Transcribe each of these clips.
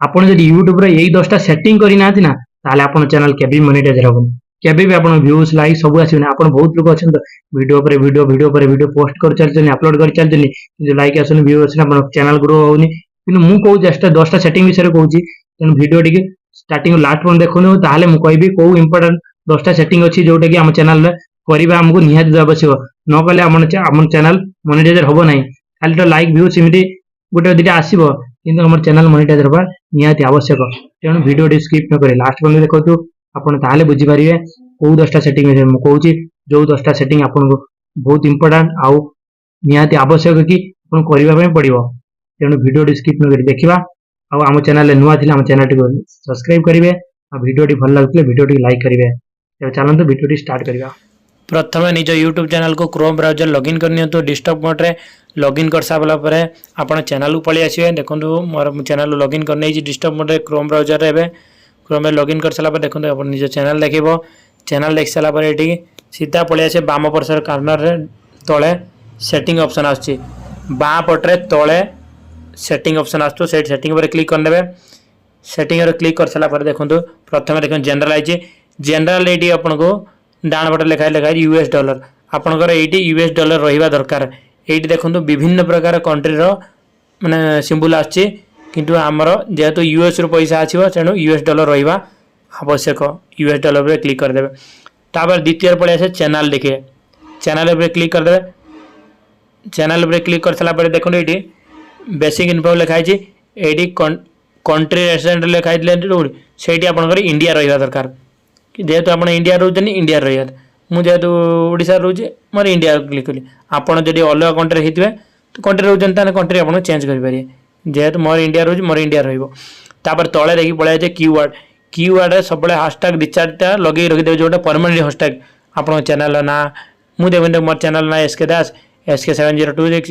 ଆପଣ ଯଦି ୟୁଟ୍ୟୁବ ରେ ଏଇ 10ଟା ସେଟିଂ କରିନାହାନ୍ତି ନା ତାହେଲେ ଆପଣ ଚ୍ୟାନେଲ କେବେ ମନିଟାଇଜ ହେବନି। କେବେ ବି ଆପଣ ଭ୍ୟୁଜ ଲାଇକ୍ ସବୁ ଆସିବନି। ଆପଣ ବହୁତ ଲୋକ ଅଛନ୍ତି ତ ଭିଡିଓ ପରେ ଭିଡିଓ ପରେ ଭିଡିଓ ପୋଷ୍ଟ କରି ଚାଲିଛନ୍ତି, ଅପଲୋଡ କରି ଚାଲିଛନ୍ତି, କିନ୍ତୁ ଲାଇକ୍ ଆସୁନି, ଭ୍ୟୁ ଆସୁନି, ଆପଣ ଚ୍ୟାନେଲ ଗ୍ରୋ ହଉନି। କିନ୍ତୁ ମୁଁ କହୁଛି 10ଟା ସେଟିଂ ବିଷୟରେ କହୁଛି, ତେଣୁ ଭିଡିଓ ଟିକେ ଷ୍ଟାର୍ଟିଂ ଲାଷ୍ଟ ପର୍ଯ୍ୟନ୍ତ ଦେଖନ୍ତୁ, ତାହେଲେ ମୁଁ କହିବି କୋଉ ଇମ୍ପୋର୍ଟାଣ୍ଟ 10ଟା ସେଟିଂ ଅଛି ଯୋଉଟା କି ଆମ ଚ୍ୟାନେଲରେ କରିବା ଆମକୁ ନିହାତି ଆବଶ୍ୟକ। ନ କଲେ ଆମ ଚ୍ୟାନେଲ ମନିଟାଇଜ ହବ ନାହିଁ। ଖାଲି ତ ଲାଇକ୍ ଭ୍ୟୁ ସେମିତି ଗୋଟେ ଦିଟା ଆସିବ, କିନ୍ତୁ ଆମର ଚ୍ୟାନେଲ ମନିଟାଇଜ ହବା ନିହାତି ଆବଶ୍ୟକ। ତେଣୁ ଭିଡିଓଟି ସ୍କିପ୍ ନ କରି ଲାଷ୍ଟ ପର୍ଯ୍ୟନ୍ତ ଦେଖନ୍ତୁ, ଆପଣ ତାହେଲେ ବୁଝିପାରିବେ କୋଉ 10ଟା ସେଟିଂ ଅଛି। ମୁଁ କହୁଛି ଯୋଉ 10ଟା ସେଟିଂ ଆପଣଙ୍କୁ ବହୁତ ଇମ୍ପୋର୍ଟାଣ୍ଟ ଆଉ ନିହାତି ଆବଶ୍ୟକ କି ଆପଣ କରିବା ପାଇଁ ପଡିବ। ତେଣୁ ଭିଡିଓଟି ସ୍କିପ୍ ନ କରି ଦେଖିବା। ଆଉ ଆମ ଚ୍ୟାନେଲରେ ନୂଆ ଥିଲେ ଆମ ଚ୍ୟାନେଲଟିକୁ ସବସ୍କ୍ରାଇବ କରିବେ, ଆଉ ଭିଡିଓଟି ଭଲ ଲାଗୁଥିଲେ ଭିଡିଓଟି ଲାଇକ୍ କରିବେ। ଏବେ ଚାଲନ୍ତୁ ଭିଡିଓଟି ଷ୍ଟାର୍ଟ କରିବା। प्रथम निज यूट्यूब चैनल को क्रोम ब्राउजर लॉगिन करनी तो डिस्टर्ब मोड्रे लॉगिन कर सारा पर आप चैनल को पलि आसवे। देखो मोर चैनल लॉगिन करने डिस्टर्ब मोड्रे क्रोम ब्राउजर रे क्रोम में लॉगिन कर सारा देखो आप निज चैनल देख चैनल देख सारा ये सीधा पलि आसे बाम पार्श्व कार्नर तले सेटिंग ऑप्शन आसुची बाँ पटे तले सेटिंग ऑप्शन आसो से सेटिंग पर क्लिक करदे। सेटिंग क्लिक कर सारा देखो प्रथम देख जनरल आई जनरल ये आपन को डाण पटे लिखाई यूएस डॉलर आपंकर ये यूएस डॉलर रहा दरकार। ये देखो विभिन्न प्रकार कंट्री माने सिंबल आसची किंतु आमर जेहेतु यूएस रु पैसा आछिबो तेणु यूएस डॉलर रहा आवश्यक। यूएस डॉलर पे क्लिक करदे। तापर द्वितीय पड़े आसे चैनल देखिए चैनल पे क्लिक करदे। चैनल पे क्लिक कर सारा देखो ये बेसिक इनफो लिखाई ये कंट्री रेसिडेंट लिखाई से आपंकर इंडिया रहा दरकार। जेहेतु आप इंडिया रोचन इंडिया रहा मुझे ओडिशा रोचे मोर इंडिया क्लिक कली। आपड़ जब अलग कंट्री होते तो कंट्री रोचन कंट्री आप चेंज करेंगे। जेहेतु मोर इंडिया रोचे मोर इंडिया रहा तले देखिए पड़े कीवर्ड सब हाशटैग दि चार्टा लगे रखिदे जो परमानेंट हाशटैग आप चैनल ना मुझे मोर चैनल ना एसके दास SK7026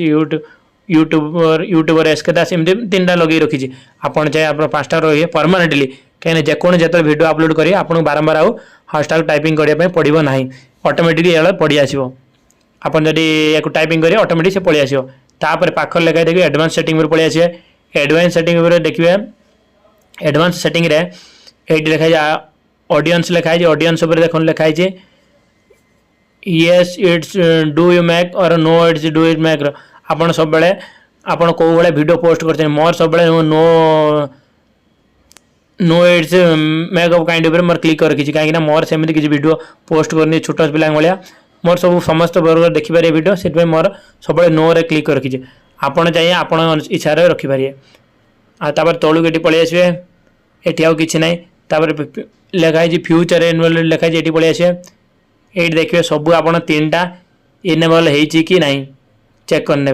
यूट्यूबर SK दास एमती 3टा लगे रखी आपड़ चाहे आप 5टा रही परमानेंटली कहीं जेकोण जो वीडियो अपलोड करेंगे आपको बारंबार आउ हाशटैग टाइपिंग करने पड़ो ना ऑटोमेटिकली ये पड़ी आसो। आप जब टाइपिंग करेंगे ऑटोमेटिक से पलि आसो। तापर पाखर लिखाई देखिए एडवांस सेटिंग पलि आसे। एडवांस सेटिंग देखिए एडवांस सेटिंग रे ये लिखाई ऑडियंस लिखाई ऑडियंस देखो लिखाई yes it's do you make और no it's do it make आपड़ सब आपड़ कौ भाई वीडियो पोस्ट कर मोर सब no no it's makeup kind उपर मोर क्लिक कर रखी कहीं मोर सेमती किसी वीडियो पोस्ट करनी छोट पिला भाया मोर सब समस्त वर्ग देखिपारे वीडियो से मोर सब नो रे क्लिक कर रखी आपड़ चाहिए आपण इच्छा रखिपारे। आपर तलू ये पलि आसवे ये आउ कि ना लिखाई फ्यूचर एनुअल लिखाई ये पलि आसवे। ये देखिए सब आप 3टा इनेबल हो कि ना चेक करने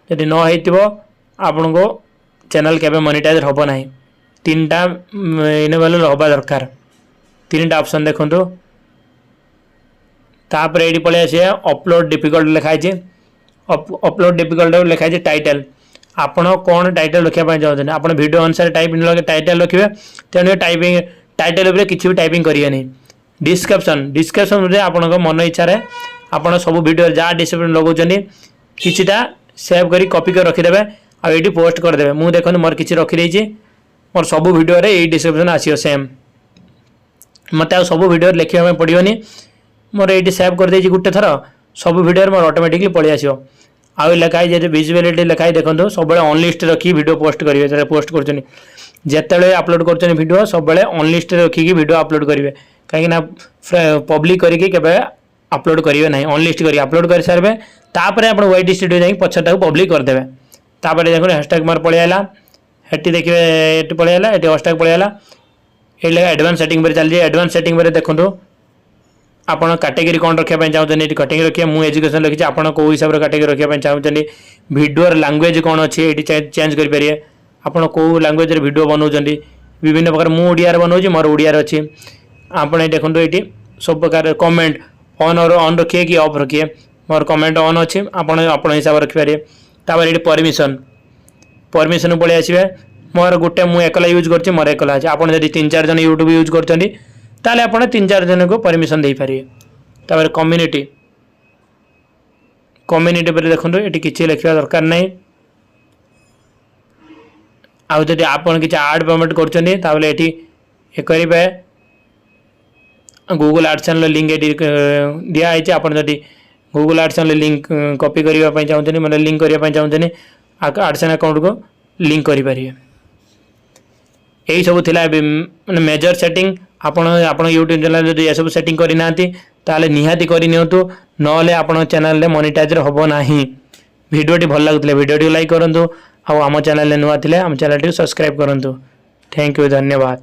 जदि न हो आपण को चैनल केबे मोनेटाइज होबो नाही। 3टा इनेबल हवा दरकार। 3टा ऑप्शन देखो तापर ये पलि आसे अपलोड डिफिकल्ट लिखाई अपलोड डिफिकल्ट लिखाई टाइटल आपण कौन टाइटल रखापी चाहते आप वीडियो अनुसार टाइटल रखिए तेणु टाइपिंग टाइटल किसी भी टाइपिंग करेंगे। डिस्क्रिप्शन डिस्क्रिप्शन आपण मन इच्छा आप सब वीडियो जहाँ डिस्क्रिप्शन लगाऊँ किटा सेव कर कॉपी कर रखिदे आईटी पोस्ट करदे। मुझे देखो मोर किसी रखी मोर सब वीडियो ये डिस्क्रिप्शन आसो सेम मत सब वीडियो लिखा पड़ोनी मोर ये सेव कर गोटे थर सब वीडियो मोर ऑटोमेटिकली पलि आसो। आउ लिखाई विजिबिलिटी लिखाई देखो सब अनलिस्ट रखी वीडियो पोस्ट करेंगे पोस्ट कर जिते अपलोड कर वीडियो सब अनलिस्ट रखिकी वीडियो अपलोड करेंगे कहीं पब्लिक करके अपलोड करेंगे ना अनलिस्ट कर अपलोड कर सारे तापर आप वाइट स्टूडियो जाकि पछटा पब्लिक करदे। तापर देखो हैशटैग मार पलि आला हेटी देखिए ये पलि आला ये हैशटैग पलि आला ये एडवांस सेटिंग पर चलिए। एडवांस सेटिंग पर देखो आप कैटेगरी कौन रखापी चाहते ये कैटेगरी रखिए मुझे एजुकेशन लिखी आप कौ हिसाब से कैटेगरी रखापी चाहते वीडियो लैंग्वेज कौन अच्छी ये चेंज करेंगे आप कौ लैंग्वेज वीडियो बनाऊँ विभिन्न प्रकार मुझे बनाऊँ मोर ओडिया अच्छी आप देखो ये सब प्रकार कमेंट ऑन और ऑन रखिए कि ऑफ रखिए मोर कमेंट ऑन अच्छे आप हिसाब से रखिपारे। तापर ये परमिशन परमिशन पलि आसवे मोर गोटे मुझे एकला यूज कर मोर एकला अच्छे आप 3-4 जन यूट्यूब यूज कर आप 3-4 जन को परमिशन दे पारे। तापर कम्युनिटी कम्युनिटी पर देखो ये किसी लिखा दरकार नहीं ଆଉ ଯଦି ଆପଣ କିଛି ଆଡ୍ ପେମେଣ୍ଟ କରୁଛନ୍ତି ତାହେଲେ ଏଠି ଏ କରିବେ ଗୁଗଲ ଆଡସେନ୍ସର ଲିଙ୍କ୍ ଏଠି ଦିଆହେଇଛି। ଆପଣ ଯଦି ଗୁଗଲ ଆଡସେନ୍ସର ଲିଙ୍କ୍ କପି କରିବା ପାଇଁ ଚାହୁଁଛନ୍ତି ମାନେ ଲିଙ୍କ୍ କରିବା ପାଇଁ ଚାହୁଁଛନ୍ତି ଆଡସେନ୍ସ ଆକାଉଣ୍ଟକୁ ଲିଙ୍କ୍ କରିପାରିବେ। यही सब थिला माने मेजर सेटिंग आपण यूट्यूब चैनल जदि ये सब सेटिंग करना ताले निहाती करनियंतु नले आपण चैनल रे मोनेटाइज होबो नाही। वीडियोटी भल लागुतले वीडियोटी लाइक करंतु आ आम चैनल रे नुआ थिले आम चैनल टी सब्सक्राइब करंतु। थैंक यू धन्यवाद।